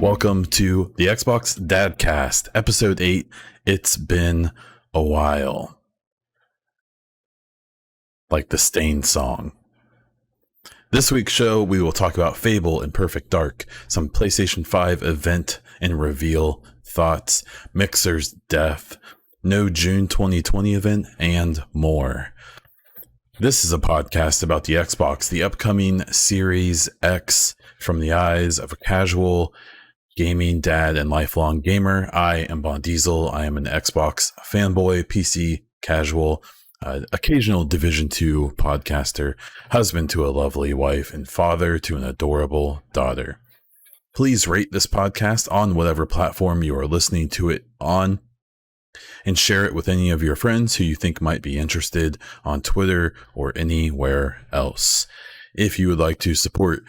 Welcome to the Xbox Dadcast, episode 8. It's been a while. Like the Stain song. This week's show, we will talk about Fable and Perfect Dark, some PlayStation 5 event and reveal thoughts, Mixer's death, no June 2020 event, and more. This is a podcast about the Xbox, the upcoming Series X, from the eyes of a casual gaming dad and lifelong gamer. I am Bon Diesel. I am an Xbox fanboy, PC casual, occasional Division 2 podcaster, husband to a lovely wife, and father to an adorable daughter. Please rate this podcast on whatever platform you are listening to it on, and share it with any of your friends who you think might be interested on Twitter or anywhere else. If you would like to support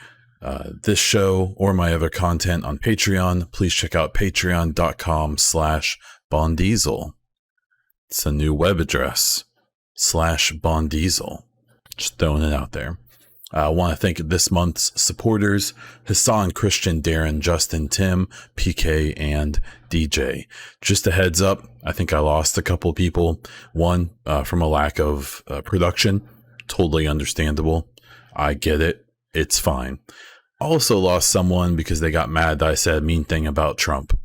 this show or my other content on Patreon, please check out patreon.com/bondiesel. It's a new web address, /bondiesel. Just throwing it out there. I want to thank this month's supporters: Hassan, Christian, Darren, Justin, Tim, PK, and DJ. Just a heads up, I think I lost a couple people. One, from a lack of production. Totally understandable. I get it. It's fine. Also lost someone because they got mad that I said a mean thing about Trump.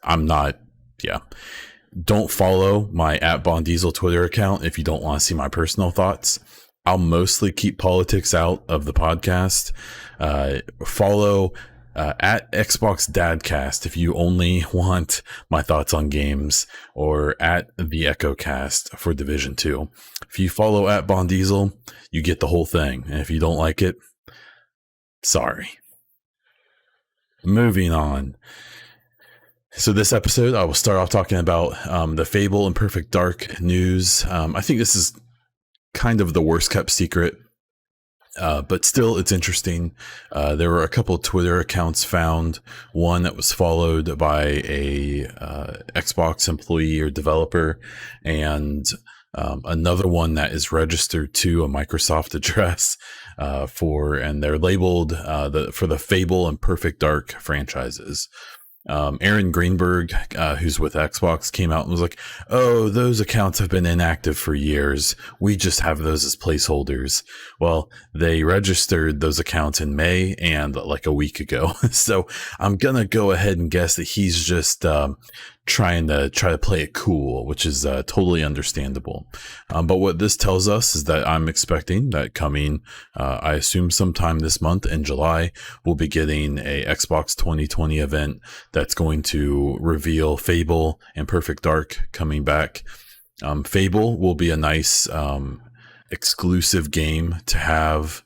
Don't follow my @BonDiesel Twitter account if you don't want to see my personal thoughts. I'll mostly keep politics out of the podcast. Follow at Xbox Dadcast if you only want my thoughts on games, or at the EchoCast for Division 2. If you follow at BonDiesel, you get the whole thing. And if you don't like it, sorry. Moving on. So this episode, I will start off talking about the Fable and Perfect Dark news. I think this is kind of the worst kept secret, but still it's interesting. There were a couple of Twitter accounts found, one that was followed by a Xbox employee or developer, and another one that is registered to a Microsoft address and they're labeled for the Fable and Perfect Dark franchises. Aaron Greenberg, who's with Xbox, came out and was like, "Oh, those accounts have been inactive for years. We just have those as placeholders." Well, they registered those accounts in May and like a week ago. So I'm gonna go ahead and guess that he's just trying to play it cool, which is totally understandable. But what this tells us is that I'm expecting that coming, I assume sometime this month in July, we'll be getting a Xbox 2020 event that's going to reveal Fable and Perfect Dark coming back. Fable will be a nice exclusive game to have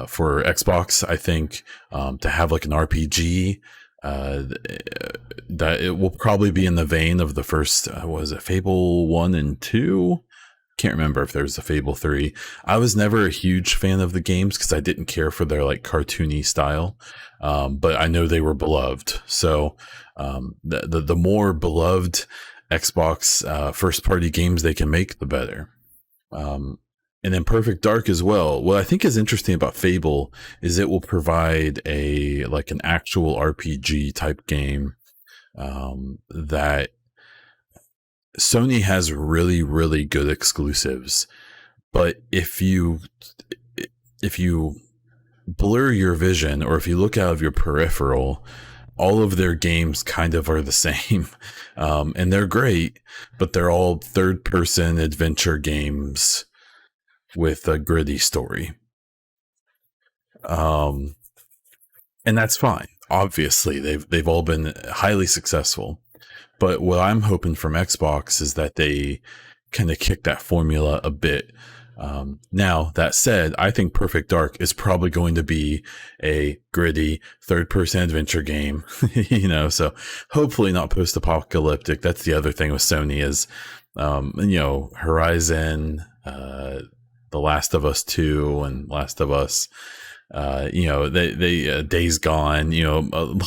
for Xbox. I think to have like an RPG, that it will probably be in the vein of the first, was it Fable 1 and 2? Can't remember if there's a Fable 3. I was never a huge fan of the games because I didn't care for their like cartoony style, but I know they were beloved. So the more beloved Xbox first party games they can make, the better. And then Perfect Dark as well. What I think is interesting about Fable is it will provide an actual RPG type game that Sony has really, really good exclusives. But if you blur your vision, or if you look out of your peripheral, all of their games kind of are the same. And they're great, but they're all third-person adventure games with a gritty story. And that's fine. Obviously, they've all been highly successful. But what I'm hoping from Xbox is that they kind of kick that formula a bit. Now, that said, I think Perfect Dark is probably going to be a gritty third-person adventure game, so hopefully not post-apocalyptic. That's the other thing with Sony is, Horizon, The Last of Us 2 and Last of Us, they Days Gone, a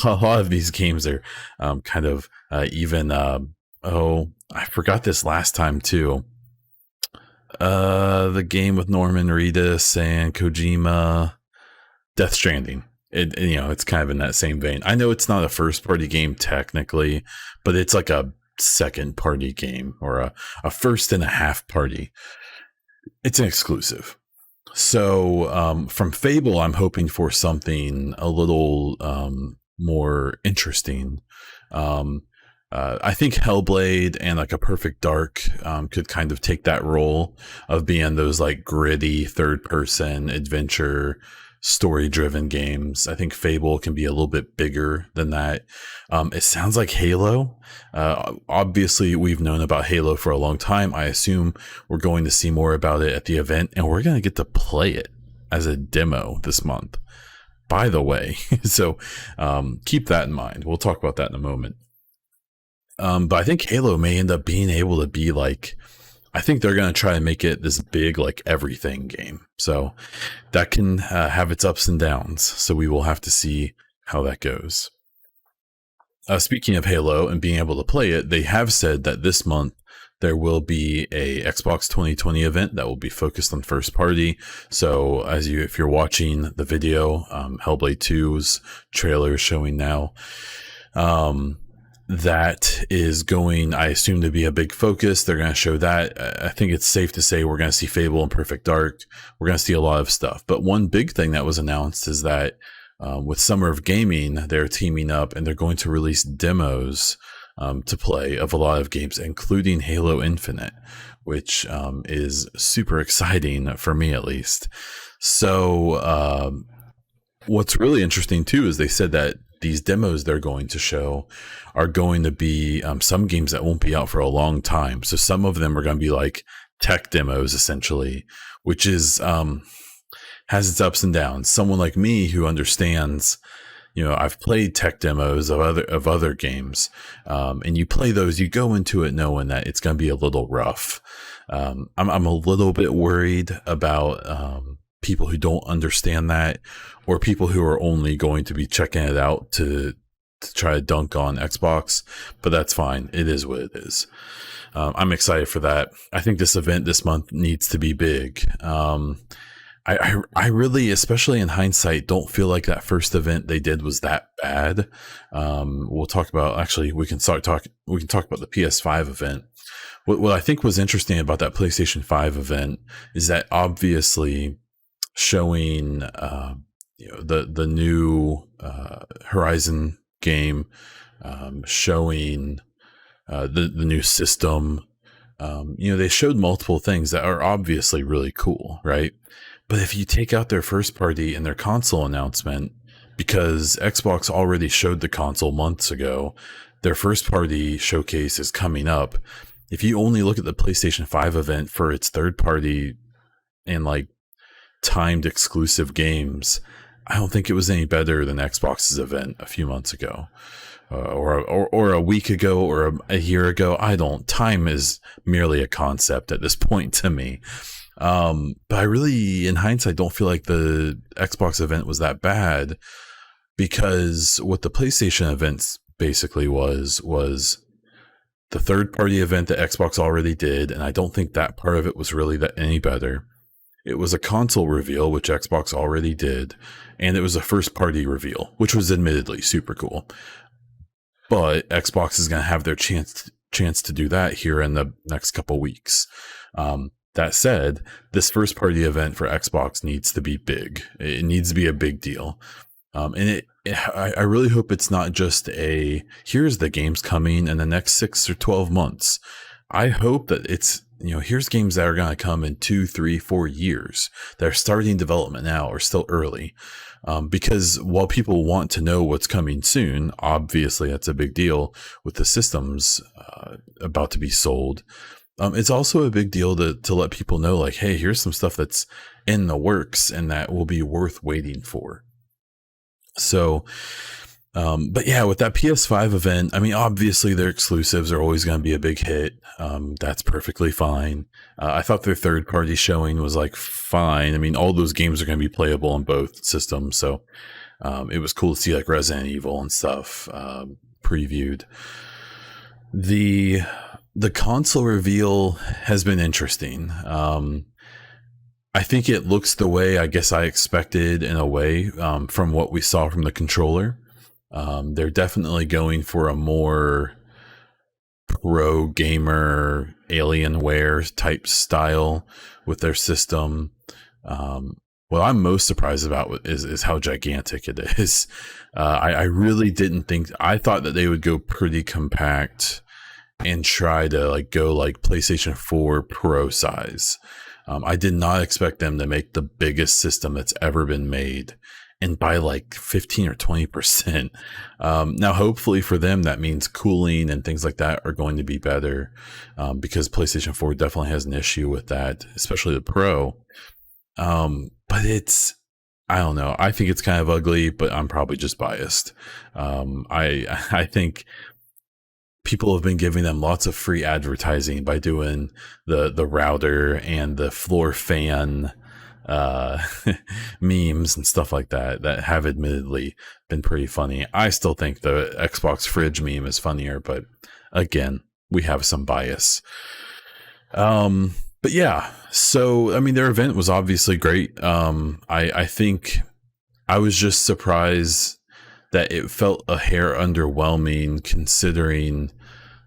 lot of these games are kind of even, I forgot this last time too. The game with Norman Reedus and Kojima, Death Stranding. it's kind of in that same vein. I know it's not a first party game technically, but it's like a second party game, or a first and a half party. It's an exclusive. So from Fable, I'm hoping for something a little more interesting. I think Hellblade and like a Perfect Dark could kind of take that role of being those like gritty third person adventure story driven games. I think Fable can be a little bit bigger than that. It sounds like Halo. Obviously, we've known about Halo for a long time. I assume we're going to see more about it at the event, and we're going to get to play it as a demo this month, by the way. So keep that in mind. We'll talk about that in a moment. But I think Halo may end up being able to be like, I think they're going to try to make it this big, like everything game. So that can have its ups and downs. So we will have to see how that goes. Speaking of Halo and being able to play it, they have said that this month there will be a Xbox 2020 event that will be focused on first party. So if you're watching the video, Hellblade 2's trailer is showing now. That is going, I assume, to be a big focus. They're going to show that. I think it's safe to say we're going to see Fable and Perfect Dark. We're going to see a lot of stuff. But one big thing that was announced is that with Summer of Gaming, they're teaming up and they're going to release demos to play of a lot of games, including Halo Infinite, which is super exciting for me, at least. So what's really interesting, too, is they said that these demos they're going to show are going to be some games that won't be out for a long time. So some of them are going to be like tech demos, essentially, which is has its ups and downs. Someone like me who understands, I've played tech demos of other games, and you play those, you go into it knowing that it's going to be a little rough. I'm a little bit worried about people who don't understand that, or people who are only going to be checking it out to try to dunk on Xbox, but that's fine. It is what it is. I'm excited for that. I think this event this month needs to be big. I really, especially in hindsight, don't feel like that first event they did was that bad. We'll talk about, actually, we can talk about the PS5 event. What I think was interesting about that PlayStation 5 event is that obviously showing the new Horizon game, showing the new system. They showed multiple things that are obviously really cool, right? But if you take out their first party and their console announcement, because Xbox already showed the console months ago, their first party showcase is coming up. If you only look at the PlayStation 5 event for its third party and like timed exclusive games, I don't think it was any better than Xbox's event a few months ago, or a week ago, or a year ago. Time is merely a concept at this point to me. But I really, in hindsight, don't feel like the Xbox event was that bad, because what the PlayStation events basically was the third party event that Xbox already did, and I don't think that part of it was really that any better. It was a console reveal, which Xbox already did, and it was a first party reveal, which was admittedly super cool. But Xbox is going to have their chance to do that here in the next couple weeks. That said, this first party event for Xbox needs to be big. It needs to be a big deal. And I really hope it's not just here's the games coming in the next 6 or 12 months. I hope that it's, here's games that are going to come in 2, 3, 4 years. They're starting development now or still early. Because while people want to know what's coming soon, obviously that's a big deal with the systems about to be sold. It's also a big deal to let people know, like, hey, here's some stuff that's in the works and that will be worth waiting for. So, but yeah, with that PS5 event, I mean, obviously their exclusives are always going to be a big hit. That's perfectly fine. I thought their third party showing was like fine. I mean, all those games are going to be playable on both systems. So, it was cool to see like Resident Evil and stuff, previewed. The console reveal has been interesting. I think it looks the way I guess I expected in a way, from what we saw from the controller. They're definitely going for a more pro gamer Alienware type style with their system. What I'm most surprised about is how gigantic it is. I really didn't think, I thought that they would go pretty compact and try to like go like PlayStation 4 Pro size. I did not expect them to make the biggest system that's ever been made, and by like 15 or 20%. Now, hopefully for them, that means cooling and things like that are going to be better, because PlayStation 4 definitely has an issue with that, especially the Pro. But I don't know. I think it's kind of ugly, but I'm probably just biased. I think people have been giving them lots of free advertising by doing the router and the floor fan memes and stuff like that have admittedly been pretty funny. I still think the Xbox fridge meme is funnier, but again, we have some bias. But yeah, so I mean, their event was obviously great. I think I was just surprised that it felt a hair underwhelming, considering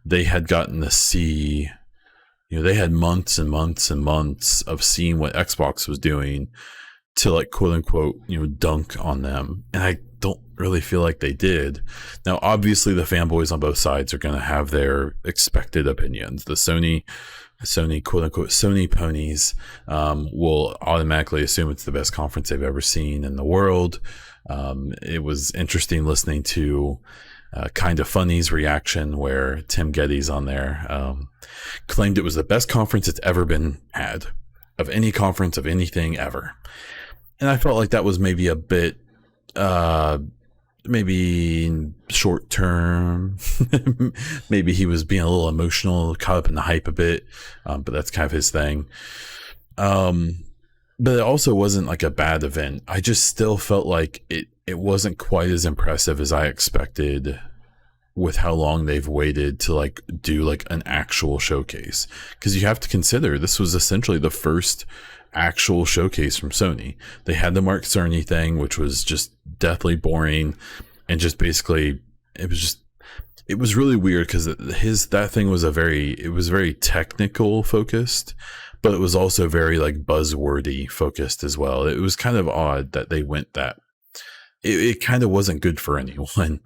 they had gotten to see, they had months and months and months of seeing what Xbox was doing to like quote unquote, dunk on them. And I don't really feel like they did. Now, obviously the fanboys on both sides are going to have their expected opinions. The Sony quote unquote Sony ponies will automatically assume it's the best conference they've ever seen in the world. It was interesting listening to Kind of Funny's reaction, where Tim Geddes on there claimed it was the best conference it's ever been had, of any conference, of anything ever. And I felt like that was maybe a bit maybe short term. Maybe he was being a little emotional, caught up in the hype a bit, but that's kind of his thing. But it also wasn't like a bad event. I just still felt like it wasn't quite as impressive as I expected, with how long they've waited to like do like an actual showcase. Because you have to consider, this was essentially the first actual showcase from Sony. They had the Mark Cerny thing, which was just deathly boring, and just basically it was really weird because that thing was very technical focused, but it was also very like buzzwordy focused as well. It was kind of odd that they went that. It kind of wasn't good for anyone.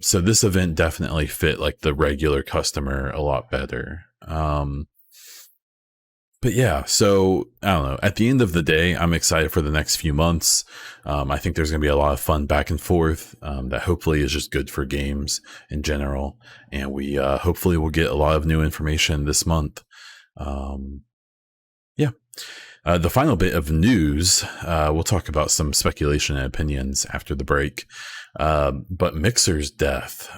So this event definitely fit like the regular customer a lot better. But yeah, so I don't know. At the end of the day, I'm excited for the next few months. I think there's going to be a lot of fun back and forth that hopefully is just good for games in general. And we hopefully will get a lot of new information this month. Yeah. The final bit of news, we'll talk about some speculation and opinions after the break. But Mixer's death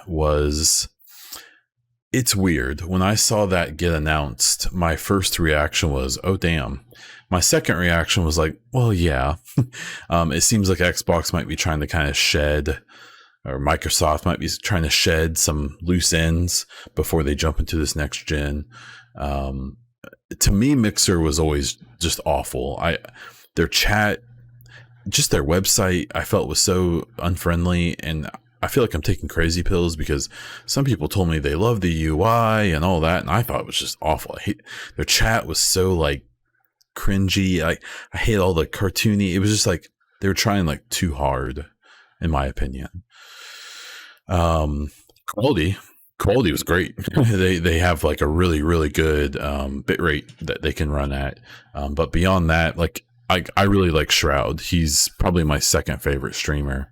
it's weird. When I saw that get announced, my first reaction was, oh, damn. My second reaction was like, well, yeah. It seems like Xbox might be trying to kind of shed, or Microsoft might be trying to shed some loose ends before they jump into this next gen. To me, Mixer was always just awful. Their chat, just their website, I felt was so unfriendly, and I feel like I'm taking crazy pills because some people told me they love the UI and all that, and I thought it was just awful. Their chat was so like cringy. I hate all the cartoony. It was just like they were trying like too hard, in my opinion. Quality was great. They have like a really, really good bit rate that they can run at. But beyond that, like I really like Shroud. He's probably my second favorite streamer.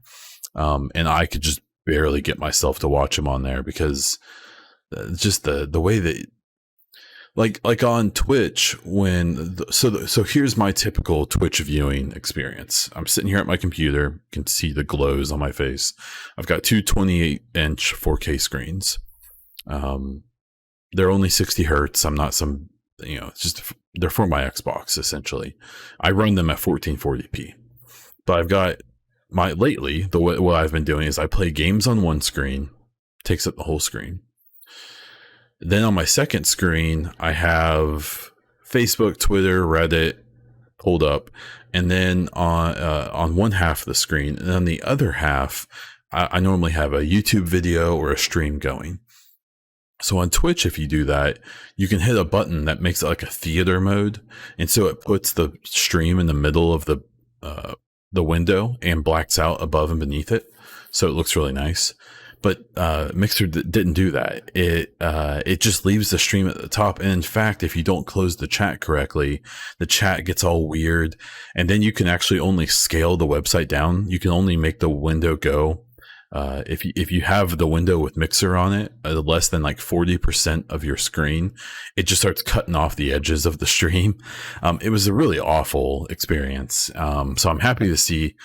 And I could just barely get myself to watch him on there because just the way that like on Twitch, so here's my typical Twitch viewing experience. I'm sitting here at my computer, you can see the glows on my face. I've got two 28-inch 4K screens. They're only 60 hertz. I'm not some, they're for my Xbox essentially. I run them at 1440p, but I've got what I've been doing is I play games on one screen, takes up the whole screen. Then on my second screen, I have Facebook, Twitter, Reddit, pulled up, and then on one half of the screen, and on the other half, I normally have a YouTube video or a stream going. So on Twitch, if you do that, you can hit a button that makes it like a theater mode, and so it puts the stream in the middle of the window and blacks out above and beneath it, so it looks really nice. But Mixer didn't do that. It just leaves the stream at the top. And in fact, if you don't close the chat correctly, the chat gets all weird. And then you can actually only scale the website down. You can only make the window go. If you have the window with Mixer on it, less than like 40% of your screen, it just starts cutting off the edges of the stream. It was a really awful experience. So I'm happy to see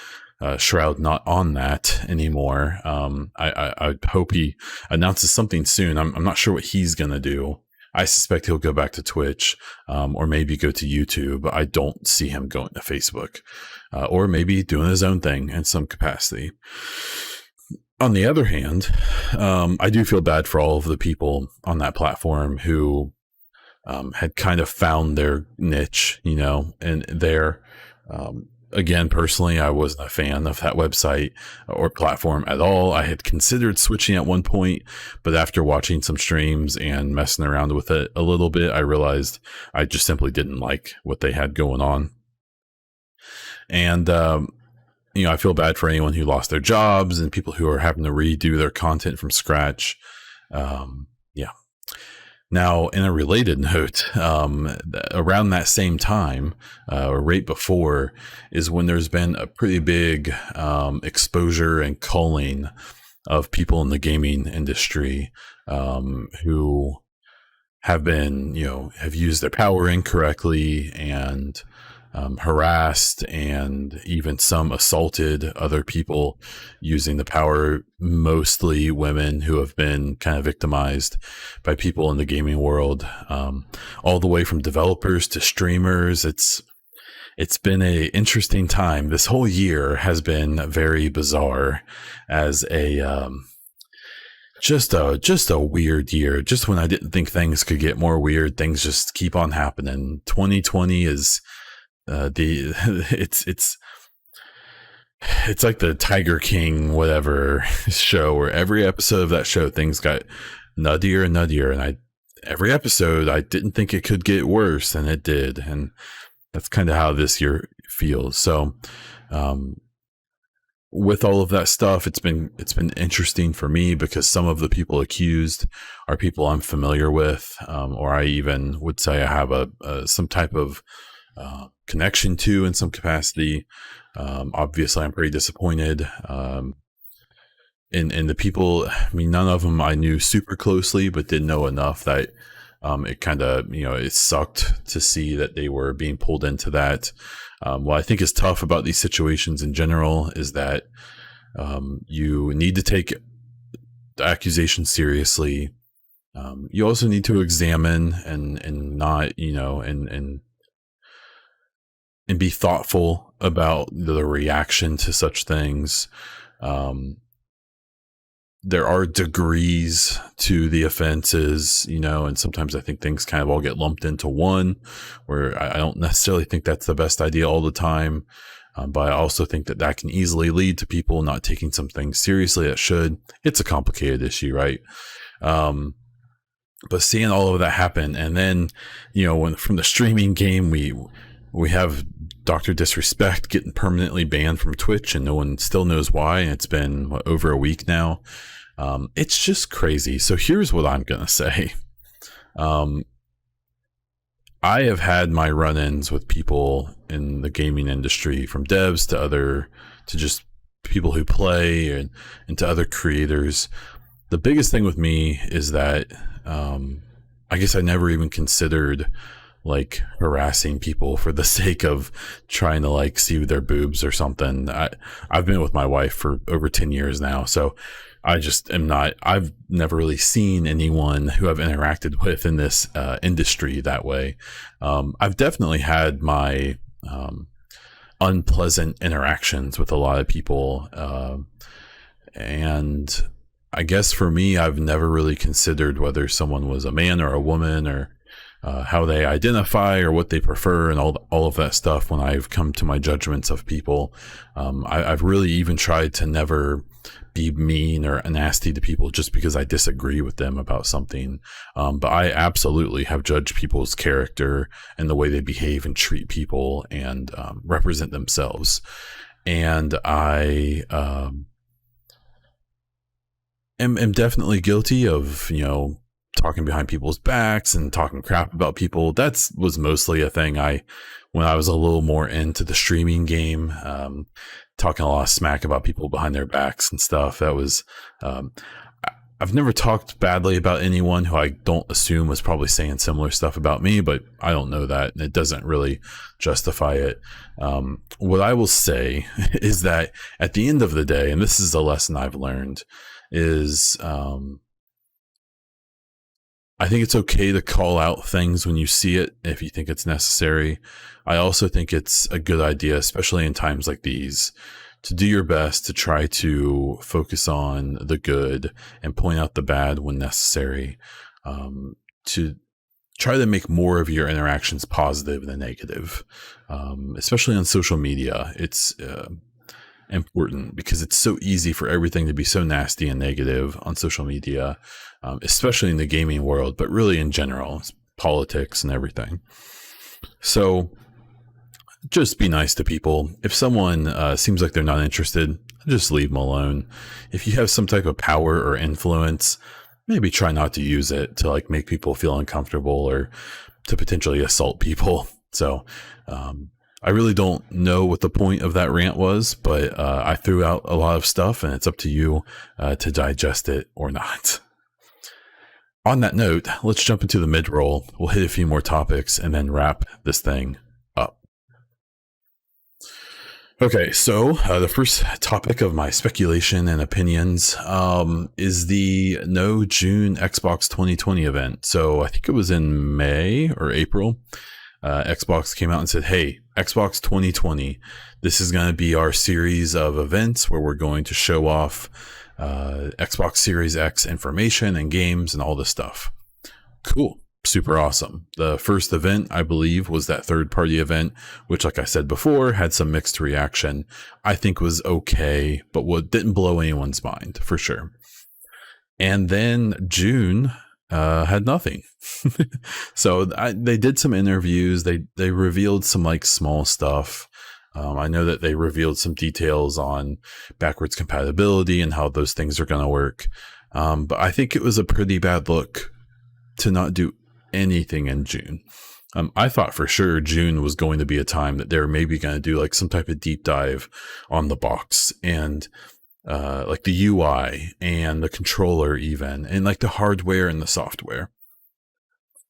Shroud not on that anymore. I hope he announces something soon. I'm not sure what he's going to do. I suspect he'll go back to Twitch, or maybe go to YouTube. I don't see him going to Facebook, or maybe doing his own thing in some capacity. On the other hand, I do feel bad for all of the people on that platform who had kind of found their niche, and their again, personally, I wasn't a fan of that website or platform at all. I had considered switching at one point, but after watching some streams and messing around with it a little bit, I realized I just simply didn't like what they had going on. And, I feel bad for anyone who lost their jobs and people who are having to redo their content from scratch. Yeah. Now, in a related note, around that same time, or right before, is when there's been a pretty big exposure and culling of people in the gaming industry who have been, have used their power incorrectly and harassed and even some assaulted other people using the power, mostly women who have been kind of victimized by people in the gaming world, all the way from developers to streamers. It's been a interesting time. This whole year has been very bizarre as a just a weird year. Just when I didn't think things could get more weird, things just keep on happening. 2020 is it's like the Tiger King whatever show, where every episode of that show things got nuttier and nuttier, and every episode I didn't think it could get worse, and it did. And that's kind of how this year feels. So with all of that stuff, it's been interesting for me because some of the people accused are people I'm familiar with, or I even would say I have some type of connection to in some capacity. Obviously, I'm pretty disappointed in the people. I mean, none of them I knew super closely, but did know enough that it kind of, it sucked to see that they were being pulled into that. What I think is tough about these situations in general is that you need to take the accusations seriously. You also need to examine and not, and be thoughtful about the reaction to such things. There are degrees to the offenses, and sometimes I think things kind of all get lumped into one, where I don't necessarily think that's the best idea all the time. But I also think that can easily lead to people not taking some things seriously that should. It's a complicated issue, right? But seeing all of that happen, and then, when from the streaming game, we have Dr. Disrespect getting permanently banned from Twitch, and no one still knows why. And it's been over a week now. It's just crazy. So here's what I'm going to say. I have had my run-ins with people in the gaming industry, from devs to just people who play and to other creators. The biggest thing with me is that I guess I never even considered like harassing people for the sake of trying to like see their boobs or something. I've been with my wife for over 10 years now, so I just am not. I've never really seen anyone who I've interacted with in this industry that way. I've definitely had my unpleasant interactions with a lot of people, and I guess for me, I've never really considered whether someone was a man or a woman, or how they identify or what they prefer and all of that stuff when I've come to my judgments of people. I've really even tried to never be mean or nasty to people just because I disagree with them about something. But I absolutely have judged people's character and the way they behave and treat people and represent themselves. And I am definitely guilty of, talking behind people's backs and talking crap about people. That was mostly a thing when I was a little more into the streaming game, talking a lot of smack about people behind their backs and stuff. That was, I've never talked badly about anyone who I don't assume was probably saying similar stuff about me, but I don't know that, and it doesn't really justify it. What I will say is that at the end of the day, and this is a lesson I've learned, is I think it's okay to call out things when you see it if you think it's necessary. I also think it's a good idea, especially in times like these, to do your best to try to focus on the good and point out the bad when necessary, to try to make more of your interactions positive than negative, especially on social media. It's important because it's so easy for everything to be so nasty and negative on social media, especially in the gaming world, but really in general, politics and everything. So just be nice to people. If someone seems like they're not interested, just leave them alone. If you have some type of power or influence, maybe try not to use it to like make people feel uncomfortable or to potentially assault people. So, I really don't know what the point of that rant was, but I threw out a lot of stuff, and it's up to you to digest it or not. On that note, let's jump into the mid-roll. We'll hit a few more topics and then wrap this thing up. Okay, so the first topic of my speculation and opinions is the No June Xbox 2020 event. So I think it was in May or April. Xbox came out and said, hey, Xbox 2020, this is going to be our series of events where we're going to show off Xbox Series X information and games and all this stuff. Cool. Super awesome. The first event, I believe, was that third-party event, which, like I said before, had some mixed reaction. I think was okay, but what didn't blow anyone's mind, for sure. And then June had nothing. So they did some interviews. They revealed some like small stuff. I know that they revealed some details on backwards compatibility and how those things are going to work. But I think it was a pretty bad look to not do anything in June. I thought for sure June was going to be a time that they were maybe going to do like some type of deep dive on the box and like the UI and the controller even, and like the hardware and the software,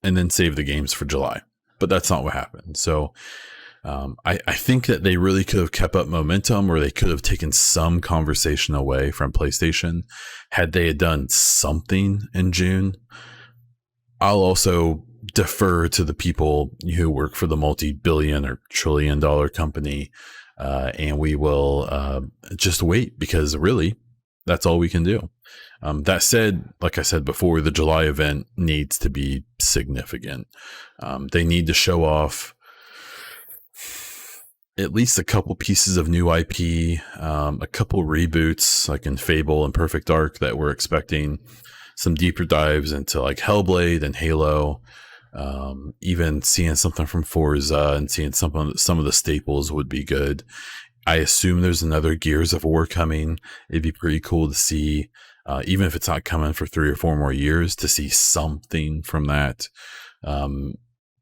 and then save the games for July. But that's not what happened. So I think that they really could have kept up momentum, or they could have taken some conversation away from PlayStation had they had done something in June. I'll also defer to the people who work for the multi-billion or trillion-dollar company, and we will just wait, because really, that's all we can do. That said, like I said before, the July event needs to be significant. They need to show off at least a couple pieces of new IP, a couple reboots like in Fable and Perfect Dark that we're expecting, some deeper dives into like Hellblade and Halo, even seeing something from Forza and seeing some of the staples would be good. I assume there's another Gears of War coming. It'd be pretty cool to see, even if it's not coming for 3 or 4 more years, to see something from that.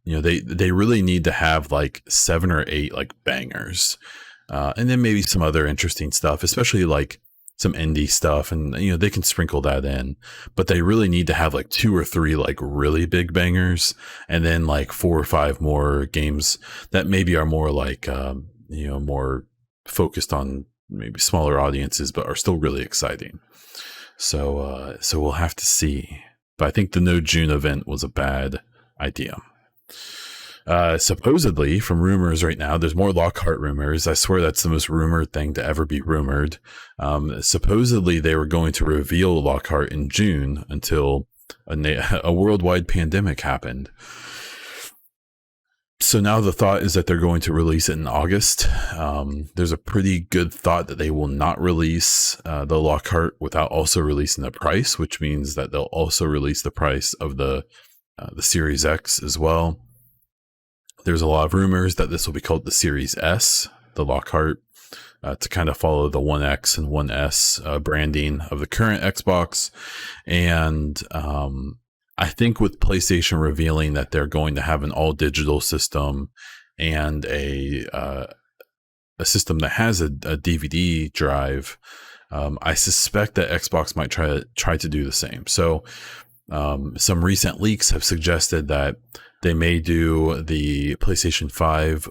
They really need to have like 7 or 8 like bangers, and then maybe some other interesting stuff, especially like some indie stuff, and they can sprinkle that in, but they really need to have like 2 or 3 like really big bangers, and then like 4 or 5 more games that maybe are more like more focused on maybe smaller audiences, but are still really exciting. So we'll have to see. But I think the No June event was a bad idea. Supposedly, from rumors right now, there's more Lockhart rumors. I swear that's the most rumored thing to ever be rumored. Supposedly, they were going to reveal Lockhart in June until a worldwide pandemic happened. So now the thought is that they're going to release it in August. There's a pretty good thought that they will not release the Lockhart without also releasing the price, which means that they'll also release the price of the Series X as well. There's a lot of rumors that this will be called the Series S, the Lockhart, to kind of follow the 1X and 1S branding of the current Xbox. And I think with PlayStation revealing that they're going to have an all digital system and a system that has a DVD drive, I suspect that Xbox might try to do the same. So some recent leaks have suggested that they may do the PlayStation 5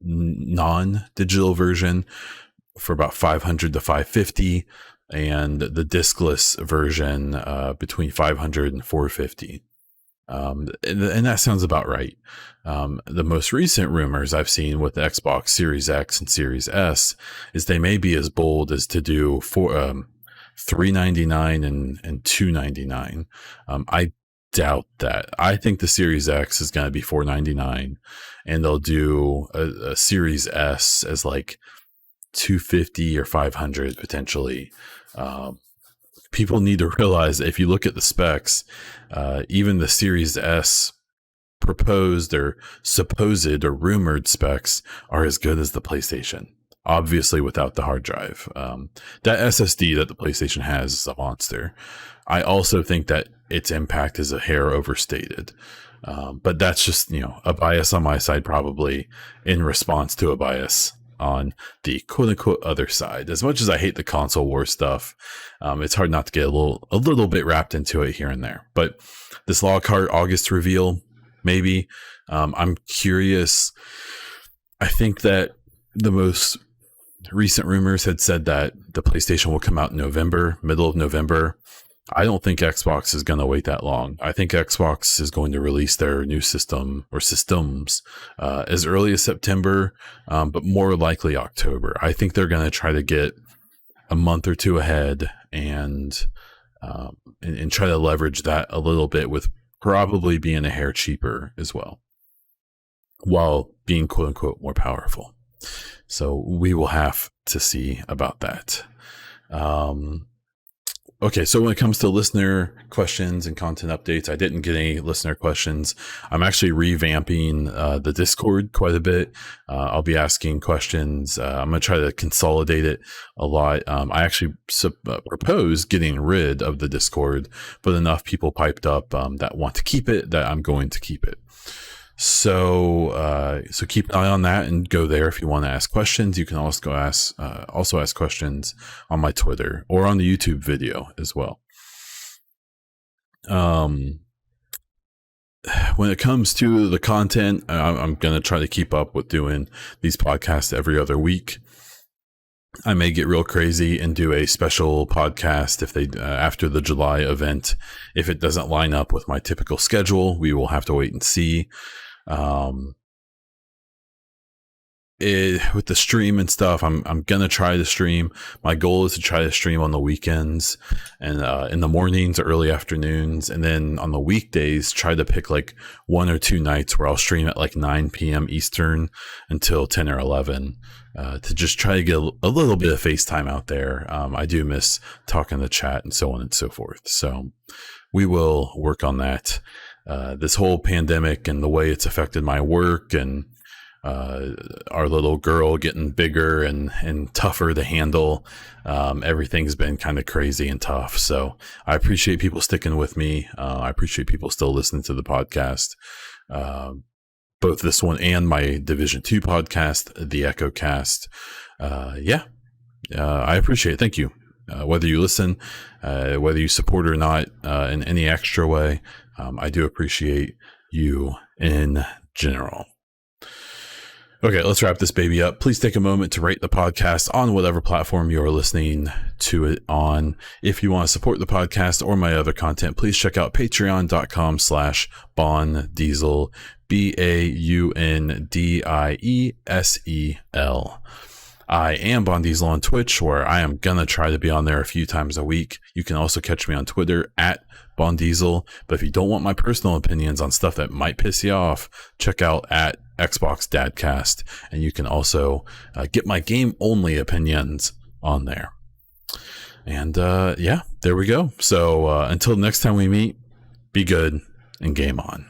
non-digital version for about $500 to $550, and the discless version between $500 and $450. And that sounds about right. The most recent rumors I've seen with the Xbox Series X and Series S is they may be as bold as to do $399 and $299. I doubt that. I think the Series X is going to be $499, and they'll do a Series S as like $250 or $500 potentially. People need to realize that if you look at the specs, even the Series S proposed or supposed or rumored specs are as good as the PlayStation, obviously without the hard drive. That SSD that the PlayStation has is a monster. I also think that its impact is a hair overstated. But that's just, a bias on my side, probably in response to a bias on the quote unquote other side. As much as I hate the console war stuff, it's hard not to get a little bit wrapped into it here and there. But this Lockhart August reveal, maybe. I'm curious. I think that the most recent rumors had said that the PlayStation will come out in November, middle of November. I don't think Xbox is going to wait that long. I think Xbox is going to release their new system or systems as early as September, but more likely October. I think they're going to try to get a month or two ahead and try to leverage that a little bit, with probably being a hair cheaper as well, while being quote unquote more powerful. So we will have to see about that. Okay, so when it comes to listener questions and content updates, I didn't get any listener questions. I'm actually revamping the Discord quite a bit. I'll be asking questions. I'm going to try to consolidate it a lot. I actually propose getting rid of the Discord, but enough people piped up that want to keep it that I'm going to keep it. So keep an eye on that and go there if you want to ask questions. You can also ask questions on my Twitter or on the YouTube video as well. When it comes to the content, I'm going to try to keep up with doing these podcasts every other week. I may get real crazy and do a special podcast if they after the July event. If it doesn't line up with my typical schedule, we will have to wait and see. With the stream and stuff, I'm gonna try to stream. My goal is to try to stream on the weekends and in the mornings or early afternoons, and then on the weekdays try to pick like 1 or 2 nights where I'll stream at like 9 p.m. Eastern until 10 or 11 to just try to get a little bit of FaceTime out there. I do miss talking to chat and so on and so forth. So we will work on that. This whole pandemic and the way it's affected my work and our little girl getting bigger and tougher to handle. Everything's been kind of crazy and tough. So I appreciate people sticking with me. I appreciate people still listening to the podcast. Both this one and my Division 2 podcast, the Echo Cast. I appreciate it. Thank you. Whether you listen, whether you support or not, in any extra way, I do appreciate you in general. Okay, let's wrap this baby up. Please take a moment to rate the podcast on whatever platform you are listening to it on. If you want to support the podcast or my other content, please check out patreon.com/BaunDiesel, BaunDiesel. I am Bon Diesel on Twitch, where I am going to try to be on there a few times a week. You can also catch me on Twitter at Bon Diesel. But if you don't want my personal opinions on stuff that might piss you off, check out at Xbox Dadcast. And you can also get my game-only opinions on there. And yeah, there we go. So until next time we meet, be good and game on.